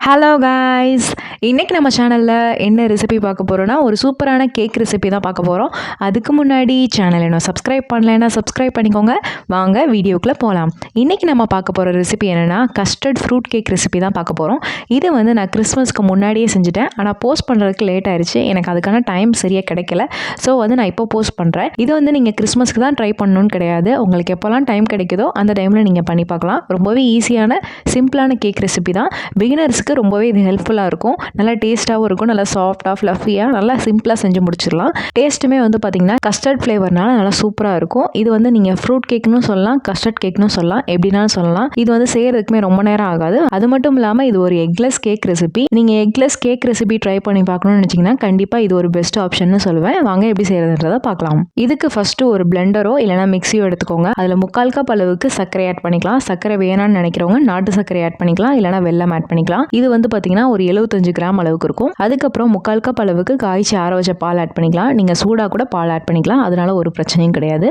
Hello guys, இன்றைக்கி நம்ம சேனலில் என்ன ரெசிபி பார்க்க போகிறோன்னா ஒரு சூப்பரான கேக் ரெசிபி தான் பார்க்க போகிறோம். அதுக்கு முன்னாடி சேனல் இன்னும் சப்ஸ்கிரைப் பண்ணலைன்னா சப்ஸ்கிரைப் பண்ணிக்கோங்க. வாங்க வீடியோக்குள்ளே போகலாம். இன்றைக்கி நம்ம பார்க்க போகிற ரெசிபி என்னென்னா கஸ்டர்ட் ஃப்ரூட் கேக் ரெசிபி தான் பார்க்க போகிறோம். இது வந்து நான் கிறிஸ்மஸ்க்கு முன்னாடியே செஞ்சுட்டேன். ஆனால் போஸ்ட் பண்ணுறதுக்கு லேட் ஆயிடுச்சு. எனக்கு அதுக்கான டைம் சரியாக கிடைக்கல. ஸோ வந்து நான் இப்போ போஸ்ட் பண்ணுறேன். இது வந்து நீங்கள் கிறிஸ்மஸ்க்கு தான் ட்ரை பண்ணணும்னு கிடையாது. உங்களுக்கு எப்போல்லாம் டைம் கிடைக்குதோ அந்த டைமில் நீங்கள் பண்ணி பார்க்கலாம். ரொம்பவே ஈஸியான சிம்பிளான கேக் ரெசிபி தான். பிகினர்ஸ்க்கு ரொம்பவே இது ஹெல்ப்ஃபுல்லாக இருக்கும். நல்லா டேஸ்ட்டாகவும் இருக்கும். நல்லா சாஃப்டாக ஃப்ளஃபியாக நல்லா சிம்பிளாக செஞ்சு முடிச்சிடலாம். டேஸ்ட்டுமே வந்து பார்த்திங்கன்னா கஸ்டர்ட் ஃப்ளேவர்னால நல்லா சூப்பராக இருக்கும். இது வந்து நீங்கள் ஃப்ரூட் கேக்னு சொல்லலாம், கஸ்டர்ட் கேக்னு சொல்லலாம், எப்படினாலும் சொல்லலாம். இது வந்து செய்கிறதுக்குமே ரொம்ப நேரம் ஆகாது. அது மட்டும் இல்லாமல் இது ஒரு எக்லெஸ் கேக் ரெசிபி. நீங்கள் எக்லெஸ் கேக் ரெசிபி ட்ரை பண்ணி பார்க்கணும்னு நினச்சிங்கன்னா கண்டிப்பாக இது ஒரு பெஸ்ட் ஆப்ஷன் சொல்லுவேன். வாங்க எப்படி செய்கிறதுன்றதை பார்க்கலாம். இதுக்கு ஃபஸ்ட்டு ஒரு பிளெண்டரோ இல்லைனா மிக்சியோ எடுத்துக்கோங்க. அதில் 3/4 கப் அளவுக்கு சர்க்கரை ஆட் பண்ணிக்கலாம். சர்க்கரை வேணான்னு நினைக்கிறவங்க நாட்டு சர்க்கரை ஆட் பண்ணிக்கலாம், இல்லைனா வெல்லம் ஆட் பண்ணிக்கலாம். இது வந்து பார்த்தீங்கன்னா ஒரு 75 கிராம் அளவுக்கு இருக்கும். அதுக்கப்புறம் 3/4 கப் அளவுக்கு காய்ச்சி ஆற வச்ச பால் ஆட் பண்ணிக்கலாம். நீங்கள் சூடாக கூட பால் ஆட் பண்ணிக்கலாம், அதனால ஒரு பிரச்சனையும் கிடையாது.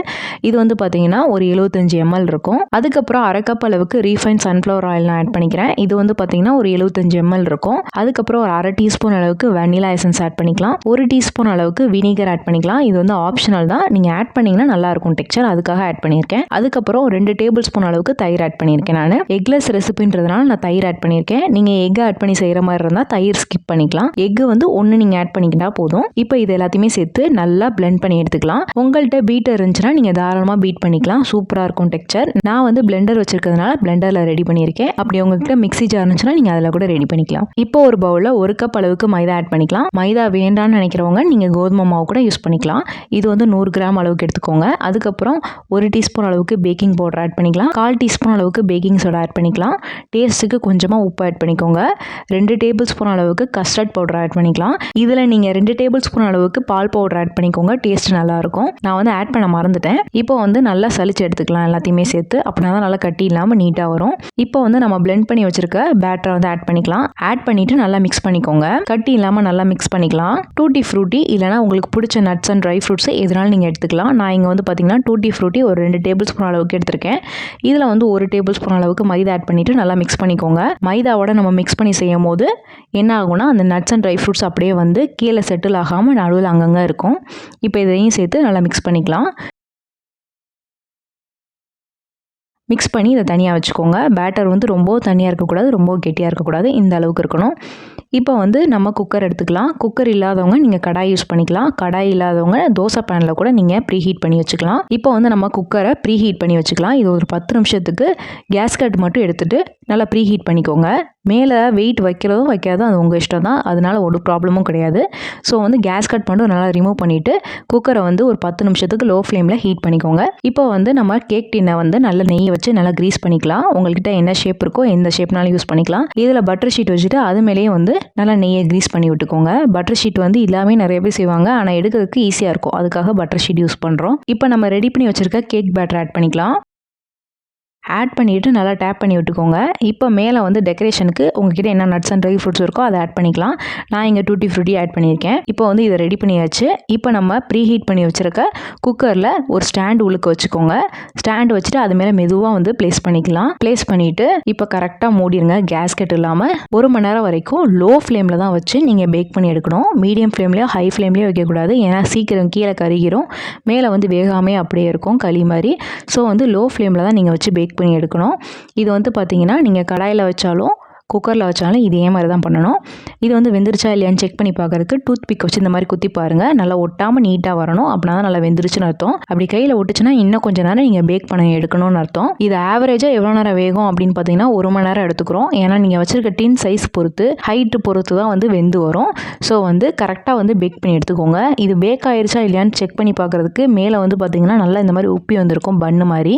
இது வந்து பார்த்தீங்கன்னா ஒரு 75 ml இருக்கும். அதுக்கப்புறம் 1/2 கப் அளவுக்கு ரீஃபைன் சன்ஃப்ளவர் ஆயில் நான் ஆட் பண்ணிக்கிறேன். இது வந்து பார்த்தீங்கன்னா ஒரு 75 ml இருக்கும். அதுக்கப்புறம் ஒரு 1/2 டீஸ்பூன் அளவுக்கு வெனிலா எசன்ஸ் ஆட் பண்ணிக்கலாம். 1 டீஸ்பூன் அளவுக்கு வினிகர் ஆட் பண்ணிக்கலாம். இது வந்து ஆப்ஷனல் தான். நீங்கள் ஆட் பண்ணிங்கன்னா நல்லா இருக்கும் டெக்ஸ்சர், அதுக்காக ஆட் பண்ணியிருக்கேன். அதுக்கப்புறம் 2 டேபிள் ஸ்பூன் அளவுக்கு தயிர் ஆட் பண்ணியிருக்கேன். நான் எக்லெஸ் ரெசிபின்றதுனால நான் தயிர் ஆட் பண்ணியிருக்கேன். நீங்கள் எக் ஆட் பண்ணி செய்கிற மாதிரி இருந்தால் தயிர் ஸ்கிப் பண்ணிக்கலாம். எக்கு வந்து ஒன்று நீங்கள் ஆட் பண்ணிக்கிட்டா போதும். இப்போ இது எல்லாத்தையுமே சேர்த்து நல்லா பிளெண்ட் பண்ணி எடுத்துக்கலாம். உங்கள்கிட்ட பீட்டர் இருந்துச்சுன்னா நீங்கள் தாராளமாக பீட் பண்ணிக்கலாம். சூப்பராக இருக்கும் டெக்ஸ்சர். நான் வந்து பிளெண்டர் வச்சிருக்கிறதுனால பிளெண்டரில் ரெடி பண்ணியிருக்கேன். அப்படி உங்ககிட்ட மிக்ஸி ஜார் இருந்துச்சுன்னா நீங்கள் அதில் கூட ரெடி பண்ணிக்கலாம். இப்போ ஒரு பவுலில் 1 கப் அளவுக்கு மைதா ஆட் பண்ணிக்கலாம். மைதா வேண்டான்னு நினைக்கிறவங்க நீங்கள் கோதுமை மாவு கூட யூஸ் பண்ணிக்கலாம். இது வந்து 100 கிராம் அளவுக்கு எடுத்துக்கோங்க. அதுக்கப்புறம் 1 டீஸ்பூன் அளவுக்கு பேக்கிங் பவுடர் ஆட் பண்ணிக்கலாம். 1/4 டீஸ்பூன் அளவுக்கு பேக்கிங் சோடா ஆட் பண்ணிக்கலாம். டேஸ்ட்டுக்கு கொஞ்சமாக உப்பு ஆட் பண்ணிக்கோங்க. 2 டேபிள் ஸ்பூன் அளவுக்கு கஸ்டர்ட் பவுடர் ஆட் பண்ணிக்கலாம். இதில் நீங்கள் 2 டேபிள் ஸ்பூன் அளவுக்கு பால் பவுடர் ஆட் பண்ணிக்கோங்க. டேஸ்ட் நல்லாயிருக்கும். நான் வந்து ஆட் பண்ண மறந்துட்டேன். இப்போ வந்து நல்லா சலிச்சு எடுத்துக்கலாம் எல்லாத்தையுமே சேர்த்து. அப்படின்னா தான் நல்லா கட்டி இல்லாமல் நீட்டாக வரும். இப்போ வந்து நம்ம பிளெண்ட் பண்ணி வச்சிருக்க பேட்டரை வந்து ஆட் பண்ணிக்கலாம். ஆட் பண்ணிட்டு நல்லா மிக்ஸ் பண்ணிக்கோங்க. கட்டி இல்லாமல் நல்லா மிக்ஸ் பண்ணிக்கலாம். டூட்டி ஃப்ரூட்டி இல்லைனா உங்களுக்கு பிடிச்ச நட்ஸ் அண்ட் ட்ரை ஃப்ரூட்ஸ் எதுனாலும் நீங்கள் எடுத்துக்கலாம். நான் இங்கே வந்து பார்த்தீங்கன்னா டூட்டி ஃப்ரூட்டி ஒரு 2 டேபிள் ஸ்பூன் அளவுக்கு எடுத்திருக்கேன். இதில் வந்து 1 டேபிள் ஸ்பூன் அளவுக்கு மைதா ஆட் பண்ணிட்டு நல்லா மிக்ஸ் பண்ணிக்கோங்க. மைதாவோட நம்ம மிக்ஸ் பண்ணி செய்யும் போது என்ன ஆகும்னா அந்த நட்ஸ் அண்ட் ட்ரை ஃப்ரூட்ஸ் அப்படியே வந்து கீழே செட்டில் ஆகாமல் நடுவில் அங்கங்கே இருக்கும். இப்போ இதையும் சேர்த்து நல்லா மிக்ஸ் பண்ணிக்கலாம். மிக்ஸ் பண்ணி இதை தனியாக வச்சுக்கோங்க. பேட்டர் வந்து ரொம்ப தனியாக இருக்கக்கூடாது, ரொம்ப கெட்டியாக இருக்கக்கூடாது, இந்த அளவுக்கு இருக்கணும். இப்போ வந்து நம்ம குக்கர் எடுத்துக்கலாம். குக்கர் இல்லாதவங்க நீங்கள் கடாய் யூஸ் பண்ணிக்கலாம். கடாய் இல்லாதவங்க தோசை பேனில் கூட நீங்கள் ப்ரீ ஹீட் பண்ணி வச்சுக்கலாம். இப்போ வந்து நம்ம குக்கரை ப்ரீ ஹீட் பண்ணி வச்சுக்கலாம். இது ஒரு 10 நிமிஷத்துக்கு கேஸ்கட் மட்டும் எடுத்துகிட்டு நல்லா ப்ரீ ஹீட் பண்ணிக்கோங்க. மேலே வெயிட் வைக்கிறதும் வைக்காதும் அது உங்கள் இஷ்டம் தான். அதனால ஒரு ப்ராப்ளமும் கிடையாது. ஸோ வந்து கேஸ்கட் மட்டும் நல்லா ரிமூவ் பண்ணிவிட்டு குக்கரை வந்து ஒரு 10 நிமிஷத்துக்கு லோ ஃப்ளேமில் ஹீட் பண்ணிக்கோங்க. இப்போ வந்து நம்ம கேக் டின்னை வந்து நல்ல நெய்யை வச்சு நல்லா க்ரீஸ் பண்ணிக்கலாம். உங்கள்கிட்ட என்ன ஷேப் இருக்கோ எந்த ஷேப்னாலும் யூஸ் பண்ணிக்கலாம். இதில் பட்டர் ஷீட் வச்சுட்டு அது மேலேயே வந்து நல்லா நெய்யை க்ரீஸ் பண்ணி விட்டுக்கோங்க. பட்டர் ஷீட் வந்து எல்லாமே நிறைய பேர் செய்வாங்க, ஆனால் எடுக்கிறதுக்கு ஈஸியாக இருக்கும். அதுக்காக பட்டர் ஷீட் யூஸ் பண்ணுறோம். இப்போ நம்ம ரெடி பண்ணி வச்சுருக்க கேக் பேட்டர் ஆட் பண்ணிக்கலாம். ஆட் பண்ணிவிட்டு நல்லா டேப் பண்ணி விட்டுக்கோங்க. இப்போ மேலே வந்து டெக்கரேஷனுக்கு உங்ககிட்ட என்ன நட்ஸ் அண்ட் ட்ரை ஃப்ரூட்ஸ் இருக்கோ அதை ஆட் பண்ணிக்கலாம். நான் இங்கே டூட்டி ஃப்ரூட்டி ஆட் பண்ணியிருக்கேன். இப்போ வந்து இதை ரெடி பண்ணியாச்சு. இப்போ நம்ம ப்ரீ ஹீட் பண்ணி வச்சுருக்க குக்கரில் ஒரு ஸ்டாண்ட் உள்ளுக்கு வச்சுக்கோங்க. ஸ்டாண்ட் வச்சுட்டு அது மேலே மெதுவாக வந்து ப்ளேஸ் பண்ணிக்கலாம். ப்ளேஸ் பண்ணிவிட்டு இப்போ கரெக்டாக மூடிடுங்க. கேஸ்கெட் இல்லாமல் 1 மணி நேரம் வரைக்கும் லோ ஃப்ளேமில் தான் வச்சு நீங்கள் பேக் பண்ணி எடுக்கணும். மீடியம் ஃப்ளேம்லேயோ ஹை ஃப்ளேம்லேயோ வைக்கக்கூடாது. ஏன்னா சீக்கிரம் கீழே கருகிரும். மேலே வந்து வேகாமே அப்படியே இருக்கும் களி மாதிரி. ஸோ வந்து லோ ஃப்ளேமில் தான் நீங்கள் வச்சு பேக் பண்ணி எடுக்கணும். இது வந்து பார்த்தீங்கன்னா நீங்கள் கடாயில் வச்சாலும் குக்கரில் வச்சாலும் இதே மாதிரி தான் பண்ணணும். இது வந்து வெந்துருச்சா இல்லையான்னு செக் பண்ணி பார்க்கறதுக்கு டூத் பிக் வச்சு இந்த மாதிரி குத்தி பாருங்கள். நல்லா ஒட்டாமல் நீட்டாக வரணும். அப்படின்னா தான் நல்லா வெந்துருச்சுன்னு அர்த்தம். அப்படி கையில் ஒட்டுச்சுன்னா இன்னும் கொஞ்சம் நேரம் நீங்கள் பேக் பண்ண எடுக்கணும்னு அர்த்தம். இது ஆவரேஜாக எவ்வளோ நேரம் வேகும் அப்படின்னு பார்த்தீங்கன்னா 1 மணி நேரம் எடுத்துக்கிறோம். ஏன்னா நீங்கள் வச்சுருக்க டின் சைஸ் பொறுத்து ஹைட்டு பொறுத்து தான் வந்து வெந்து வரும். ஸோ வந்து கரெக்டாக வந்து பேக் பண்ணி எடுத்துக்கோங்க. இது பேக் ஆயிடுச்சா இல்லையான்னு செக் பண்ணி பார்க்குறதுக்கு மேலே வந்து பார்த்தீங்கன்னா நல்லா இந்த மாதிரி உப்பி வந்திருக்கும் பன்னு மாதிரி.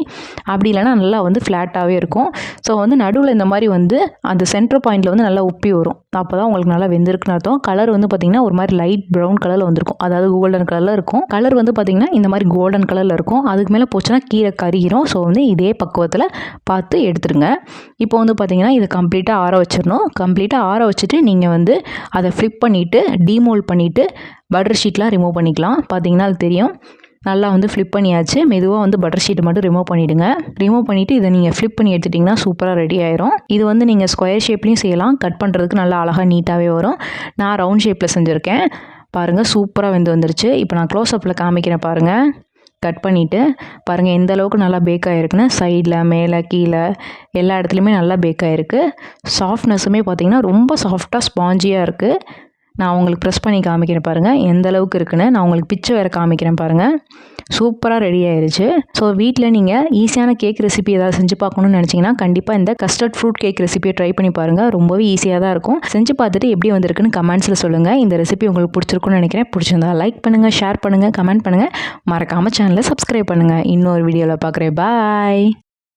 அப்படி இல்லைனா நல்லா வந்து ஃப்ளாட்டாகவே இருக்கும். ஸோ வந்து நடுவில் இந்த மாதிரி வந்து அந்த சென்டர் பாயிண்டில் வந்து நல்லா உப்பி வரும். அப்போ தான் உங்களுக்கு நல்லா வெந்திருக்குன்னு அர்த்தம். கலர் வந்து பார்த்திங்கன்னா ஒரு மாதிரி லைட் ப்ரௌன் கலரில் வந்திருக்கும். அதாவது கோல்டன் கலரில் இருக்கும். கலர் வந்து பார்த்திங்கன்னா இந்த மாதிரி கோல்டன் கலரில் இருக்கும். அதுக்கு மேலே போச்சுன்னா கீழே கருகிரும். ஸோ வந்து இதே பக்குவத்தில் பார்த்து எடுத்துருங்க. இப்போ வந்து பார்த்திங்கன்னா இதை கம்ப்ளீட்டாக ஆற வச்சிடணும். கம்ப்ளீட்டாக ஆற வச்சுட்டு நீங்கள் வந்து அதை ஃப்ளிப் பண்ணிவிட்டு டீமோல்ட் பண்ணிவிட்டு பட்டர் ஷீட்லாம் ரிமூவ் பண்ணிக்கலாம். பார்த்திங்கன்னா அது தெரியும். நல்லா வந்து ஃப்ளிப் பண்ணியாச்சு. மெதுவாக வந்து பட்டர் ஷீட்டை மட்டும் ரிமூவ் பண்ணிவிடுங்க. ரிமூவ் பண்ணிவிட்டு இதை நீங்கள் ஃப்ளிப் பண்ணி எடுத்துட்டிங்கன்னா சூப்பராக ரெடி ஆயிரும். இது வந்து நீங்கள் ஸ்கொயர் ஷேப்லேயும் செய்யலாம். கட் பண்ணுறதுக்கு நல்லா அழகாக நீட்டாகவே வரும். நான் ரவுண்ட் ஷேப்பில் செஞ்சுருக்கேன். பாருங்கள் சூப்பராக வந்துருச்சு. இப்போ நான் க்ளோஸ்அப்பில் காமிக்கிறேன் பாருங்கள். கட் பண்ணிவிட்டு பாருங்கள் எந்த அளவுக்கு நல்லா பேக் ஆகிருக்குன்னு. சைடில் மேலே கீழே எல்லா இடத்துலையுமே நல்லா பேக் ஆகிருக்கு. சாஃப்ட்னஸுமே பார்த்திங்கன்னா ரொம்ப சாஃப்டாக ஸ்பாஞ்சியாக இருக்குது. நான் உங்களுக்கு ப்ரெஸ் பண்ணி காமிக்கிறேன் பாருங்கள் எந்த அளவுக்கு இருக்குன்னு. நான் உங்களுக்கு பிச்சு வேறு காமிக்கிறேன் பாருங்கள். சூப்பராக ரெடி ஆயிடுச்சு. ஸோ வீட்டில் நீங்கள் ஈஸியான கேக் ரெசிபி ஏதாவது செஞ்சு பார்க்கணுன்னு நினச்சிங்கன்னா கண்டிப்பாக இந்த கஸ்டர்ட் ஃப்ரூட் கேக் ரெசிபியை ட்ரை பண்ணி பாருங்கள். ரொம்பவே ஈஸியாக தான் இருக்கும். செஞ்சு பார்த்துட்டு எப்படி வந்திருக்குன்னு கமெண்ட்ஸில் சொல்லுங்கள். இந்த ரெசிபி உங்களுக்கு பிடிச்சிருக்குன்னு நினைக்கிறேன். பிடிச்சிருந்தா லைக் பண்ணுங்கள், ஷேர் பண்ணுங்கள், கமெண்ட் பண்ணுங்கள். மறக்காமல் சேனலை சப்ஸ்கிரைப் பண்ணுங்கள். இன்னொரு வீடியோவில் பார்க்குறேன். பாய்.